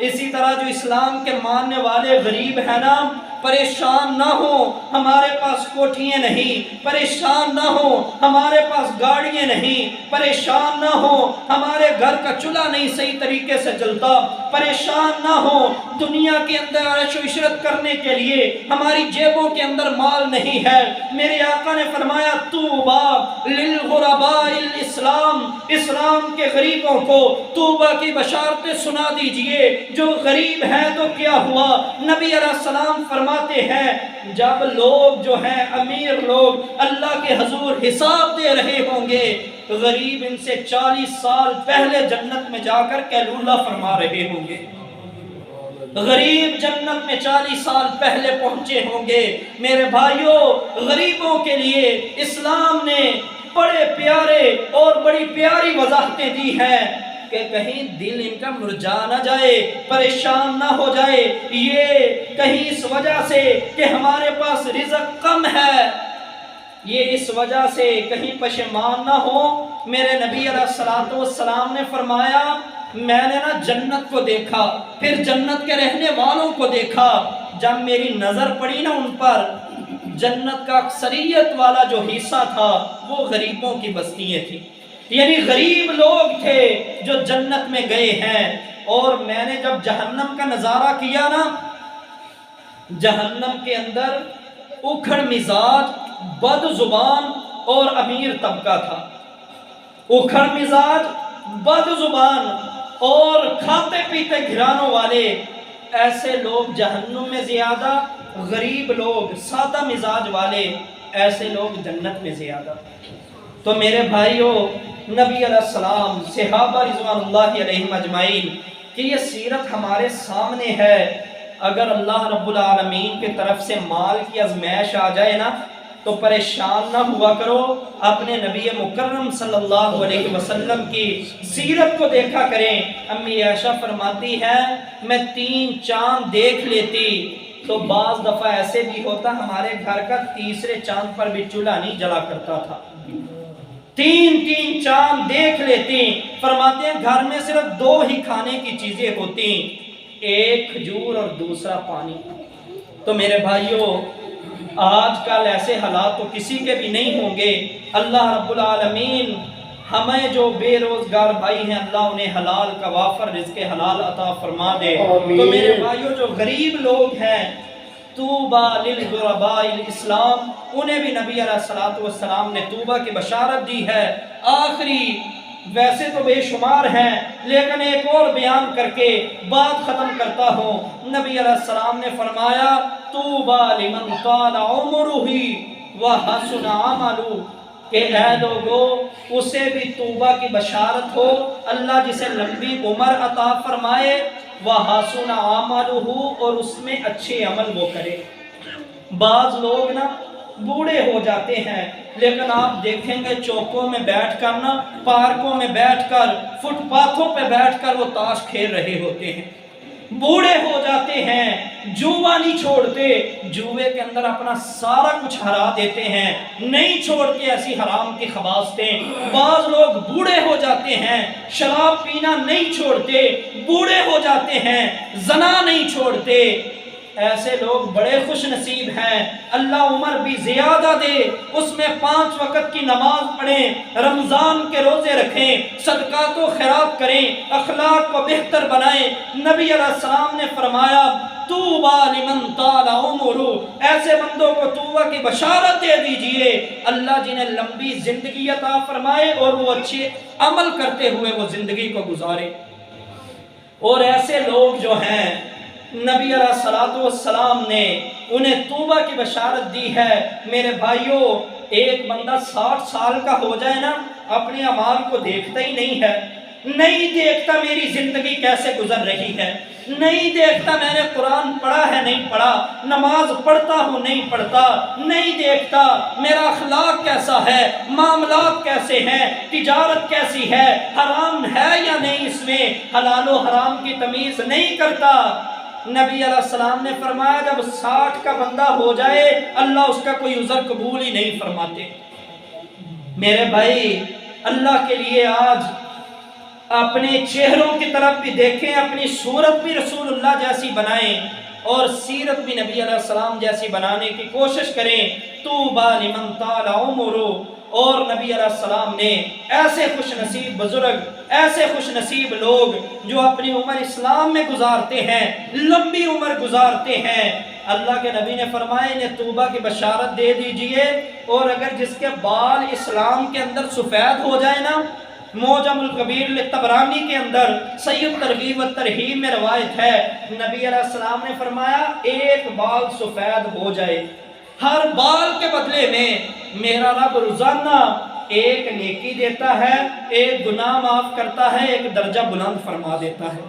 اسی طرح جو اسلام کے ماننے والے غریب ہیں نا، پریشان نہ ہو ہمارے پاس کوٹھیاں نہیں، پریشان نہ ہو ہمارے پاس گاڑیاں نہیں، پریشان نہ ہو ہمارے گھر کا چولہا نہیں صحیح طریقے سے جلتا، پریشان نہ ہو دنیا کے اندر عیش و عشرت کرنے کے لیے ہماری جیبوں کے اندر مال نہیں ہے۔ میرے آقا نے فرمایا طوبى للغرباء الاسلام، اسلام کے غریبوں کو توبہ کی بشارتیں سنا دیجئے۔ جو غریب ہے تو کیا ہوا؟ نبی علیہ السلام فرماتے ہیں جب لوگ جو ہیں امیر لوگ اللہ کے حضور حساب دے رہے ہوں گے، غریب ان سے 40 سال پہلے جنت میں جا کر قیلولہ فرما رہے ہوں گے۔ غریب جنت میں 40 سال پہلے پہنچے ہوں گے۔ میرے بھائیوں، غریبوں کے لیے اسلام نے بڑے پیارے اور بڑی پیاری وضاحتیں دی ہیں کہ کہیں دل ان کا مرجا نہ جائے، پریشان نہ ہو جائے، یہ کہیں اس وجہ سے کہ ہمارے پاس رزق کم ہے، یہ اس وجہ سے کہیں پشیمان نہ ہو۔ میرے نبی علیہ السلام نے فرمایا میں نے نا جنت کو دیکھا، پھر جنت کے رہنے والوں کو دیکھا، جب میری نظر پڑی نا ان پر، جنت کا اکثریت والا جو حصہ تھا وہ غریبوں کی بستیاں تھیں، یعنی غریب لوگ تھے جو جنت میں گئے ہیں۔ اور میں نے جب جہنم کا نظارہ کیا نا، جہنم کے اندر اکھڑ مزاج، بد زبان اور امیر طبقہ تھا۔ اکھڑ مزاج، بد زبان اور کھاتے پیتے گھرانوں والے ایسے لوگ جہنم میں زیادہ، غریب لوگ، سادہ مزاج والے، ایسے لوگ جنت میں زیادہ۔ تو میرے بھائیوں، نبی علیہ السلام، صحابہ رضوان اللہ علیہم اجمعین کہ یہ سیرت ہمارے سامنے ہے۔ اگر اللہ رب العالمین کی طرف سے مال کی ازمائش آ جائے نا تو پریشان نہ ہوا کرو، اپنے نبی مکرم صلی اللہ علیہ وسلم کی سیرت کو دیکھا کریں۔ امی عائشہ فرماتی ہے میں 3 چاند دیکھ لیتی تو بعض دفعہ ایسے بھی ہوتا ہمارے گھر کا تیسرے چاند پر بھی چولہا نہیں جلا کرتا تھا۔ 3 چاند دیکھ لیتی، فرماتے ہیں گھر میں صرف 2 ہی کھانے کی چیزیں ہوتی، ایک کھجور اور دوسرا پانی۔ تو میرے بھائیوں، آج کل ایسے حالات تو کسی کے بھی نہیں ہوں گے۔ اللہ رب العالمین ہمیں جو بے روزگار بھائی ہیں اللہ انہیں حلال کا وافر رزق حلال عطا فرما دے۔ تو میرے بھائیوں، جو غریب لوگ ہیں طوبیٰ للغرباء الاسلام، انہیں بھی نبی علیہ السلام نے طوبیٰ کی بشارت دی ہے۔ آخری ویسے تو بے شمار ہیں لیکن ایک اور بیان کر کے بات ختم کرتا ہوں۔ نبی علیہ السلام نے فرمایا طوبیٰ لمن طال عمرہ وحسن عملہ، کہ اے لوگو اسے بھی طوبیٰ کی بشارت ہو، اللہ جسے لمبی عمر عطا فرمائے، وحسن عملہ، اور اس میں اچھے عمل وہ کرے۔ بعض لوگ نا بوڑھے ہو جاتے ہیں لیکن آپ دیکھیں گے چوکوں میں بیٹھ کر نا، پارکوں میں بیٹھ کر، فٹ پاتھوں پہ بیٹھ کر وہ تاش کھیل رہے ہوتے ہیں۔ بوڑھے ہو جاتے ہیں، جوا نہیں چھوڑتے، جوے کے اندر اپنا سارا کچھ ہرا دیتے ہیں، نہیں چھوڑتے ایسی حرام کی خباستیں۔ بعض لوگ بوڑھے ہو جاتے ہیں، شراب پینا نہیں چھوڑتے، بوڑھے ہو جاتے ہیں، زنا نہیں چھوڑتے۔ ایسے لوگ بڑے خوش نصیب ہیں، اللہ عمر بھی زیادہ دے، اس میں 5 وقت کی نماز پڑھیں، رمضان کے روزے رکھیں، صدقات و خیرات کریں، اخلاق کو بہتر بنائیں۔ نبی علیہ السلام نے فرمایا طوبیٰ لمن طال عمرہ، ایسے بندوں کو طوبیٰ کی بشارت دے دیجئے، اللہ جنہیں لمبی زندگی عطا فرمائے اور وہ اچھے عمل کرتے ہوئے وہ زندگی کو گزارے۔ اور ایسے لوگ جو ہیں نبی علیہ السلام نے انہیں طوبیٰ کی بشارت دی ہے۔ میرے بھائیوں، ایک بندہ 60 سال کا ہو جائے نا، اپنے اعمال کو دیکھتا ہی نہیں ہے، نہیں دیکھتا میری زندگی کیسے گزر رہی ہے، نہیں دیکھتا میں نے قرآن پڑھا ہے نہیں پڑھا، نماز پڑھتا ہوں نہیں پڑھتا، نہیں دیکھتا میرا اخلاق کیسا ہے، معاملات کیسے ہیں، تجارت کیسی ہے، حرام ہے یا نہیں، اس میں حلال و حرام کی تمیز نہیں کرتا۔ نبی علیہ السلام نے فرمایا جب 60 کا بندہ ہو جائے اللہ اس کا کوئی عذر قبول ہی نہیں فرماتے۔ میرے بھائی، اللہ کے لیے آج اپنے چہروں کی طرف بھی دیکھیں، اپنی صورت بھی رسول اللہ جیسی بنائیں اور سیرت بھی نبی علیہ السلام جیسی بنانے کی کوشش کریں۔ طوبیٰ لمن طال عمرہ، اور نبی علیہ السلام نے ایسے خوش نصیب بزرگ، ایسے خوش نصیب لوگ جو اپنی عمر اسلام میں گزارتے ہیں، لمبی عمر گزارتے ہیں، اللہ کے نبی نے فرمایا انہیں طوبیٰ کی بشارت دے دیجئے۔ اور اگر جس کے بال اسلام کے اندر سفید ہو جائے نا، معجم الکبیر للطبرانی کے اندر سید ترغیب و ترہیب میں روایت ہے، نبی علیہ السلام نے فرمایا ایک بال سفید ہو جائے، ہر بال کے بدلے میں میرا رب روزانہ ایک نیکی دیتا ہے، ایک گناہ معاف کرتا ہے، ایک درجہ بلند فرما دیتا ہے۔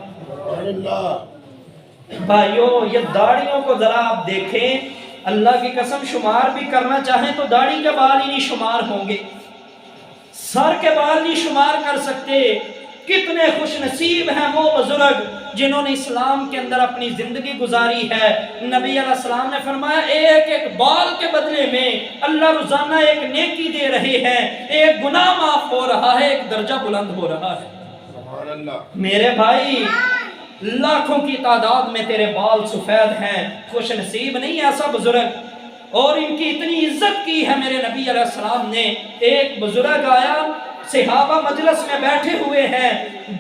بھائیوں، یہ داڑھیوں کو ذرا آپ دیکھیں، اللہ کی قسم شمار بھی کرنا چاہیں تو داڑھی کے بال ہی نہیں شمار ہوں گے، سر کے بال نہیں شمار کر سکتے۔ کتنے خوش نصیب ہیں وہ بزرگ جنہوں نے اسلام کے اندر اپنی زندگی گزاری ہے۔ نبی علیہ السلام نے فرمایا ایک ایک بال کے بدلے میں اللہ روزانہ ایک نیکی دے رہے ہیں، ایک گناہ معاف ہو رہا ہے، ایک درجہ بلند ہو رہا ہے۔ سبحان اللہ۔ میرے بھائی، لاکھوں کی تعداد میں تیرے بال سفید ہیں، خوش نصیب نہیں ایسا بزرگ، اور ان کی اتنی عزت کی ہے میرے نبی علیہ السلام نے۔ ایک بزرگ آیا، صحابہ مجلس میں بیٹھے ہوئے ہیں،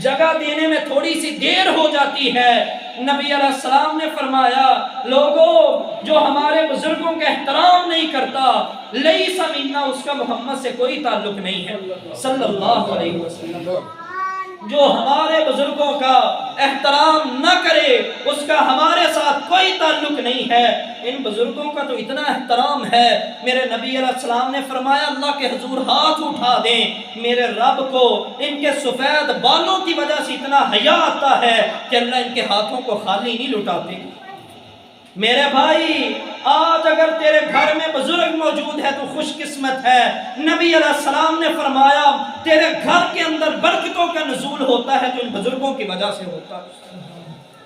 جگہ دینے میں تھوڑی سی دیر ہو جاتی ہے، نبی علیہ السلام نے فرمایا لوگوں جو ہمارے بزرگوں کا احترام نہیں کرتا لیس منا، اس کا محمد سے کوئی تعلق نہیں ہے صلی اللہ علیہ وسلم۔ جو ہمارے بزرگوں کا احترام نہ کرے اس کا ہمارے ساتھ کوئی تعلق نہیں ہے۔ ان بزرگوں کا تو اتنا احترام ہے، میرے نبی علیہ السلام نے فرمایا اللہ کے حضور ہاتھ اٹھا دیں، میرے رب کو ان کے سفید بالوں کی وجہ سے اتنا حیا آتا ہے کہ اللہ ان کے ہاتھوں کو خالی نہیں لٹاتے۔ میرے بھائی آج اگر تیرے گھر میں بزرگ موجود ہے تو خوش قسمت ہے۔ نبی علیہ السلام نے فرمایا تیرے گھر کے اندر برکتوں کا نزول ہوتا ہے جو ان بزرگوں کی وجہ سے ہوتا ہے،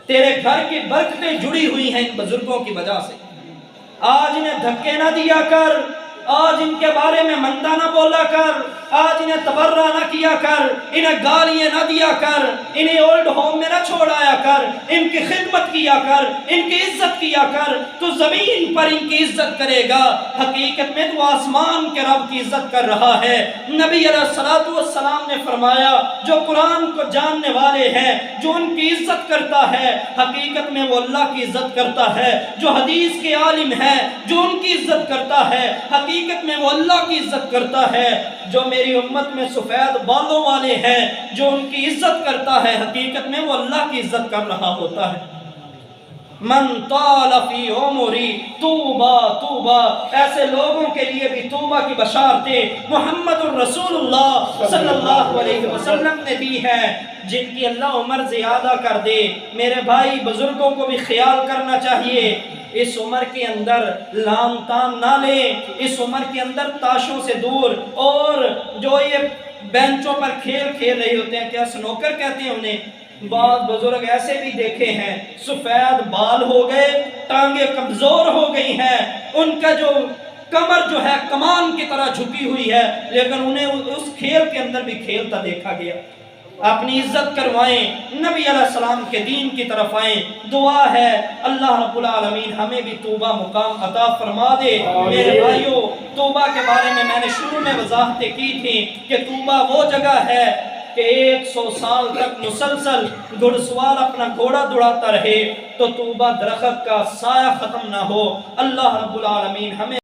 تیرے گھر کی برکتیں جڑی ہوئی ہیں ان بزرگوں کی وجہ سے۔ آج انہیں دھکے نہ دیا کر، آج ان کے بارے میں مندہ نہ بولا کر، آج انہیں تبرہ نہ کیا کر، انہیں گالیاں نہ دیا کر، انہیں اولڈ ہوم میں نہ چھوڑایا کر، ان کی خدمت کیا کر، ان کی عزت کیا کر۔ تو زمین پر ان کی عزت کرے گا، حقیقت میں تو آسمان کے رب کی عزت کر رہا ہے۔ نبی علیہ السلام نے فرمایا جو قرآن کو جاننے والے ہیں، جو ان کی عزت کرتا ہے، حقیقت میں وہ اللہ کی عزت کرتا ہے۔ جو حدیث کے عالم ہیں، جو ان کی عزت کرتا ہے، حقیقت میں وہ اللہ کی عزت کرتا ہے۔ جو میری امت میں سفید بالوں والے ہیں، جو ان کی عزت کرتا ہے، حقیقت میں وہ اللہ کی عزت کر رہا ہوتا ہے۔ من طال فی عمری طوبا طوبا، ایسے لوگوں کے لیے بھی توبہ کی بشارتیں محمد الرسول اللہ صلی اللہ علیہ وسلم نے دی ہے، جن کی اللہ عمر زیادہ کر دے۔ میرے بھائی بزرگوں کو بھی خیال کرنا چاہیے، اس عمر کے اندر لام تام نہ لیں، اس عمر کے اندر تاشوں سے دور، اور جو یہ بینچوں پر کھیل کھیل رہے ہوتے ہیں، کیا سنوکر کہتے ہیں انہیں، بعض بزرگ ایسے بھی دیکھے ہیں سفید بال ہو گئے، ٹانگیں کمزور ہو گئی ہیں، ان کا جو کمر جو ہے کمان کی طرح جھکی ہوئی ہے، لیکن انہیں اس کھیل کے اندر بھی کھیلتا دیکھا گیا۔ اپنی عزت کروائیں، نبی علیہ السلام کے دین کی طرف آئیں۔ دعا ہے اللہ رب العالمین ہمیں بھی توبہ مقام عطا فرما دے۔ میرے بھائیوں، توبہ کے بارے میں نے شروع میں وضاحتیں کی تھی کہ توبہ وہ جگہ ہے کہ 100 سال تک مسلسل گھڑ سوار اپنا گھوڑا دوڑاتا رہے تو توبہ درخت کا سایہ ختم نہ ہو۔ اللہ رب العالمین ہمیں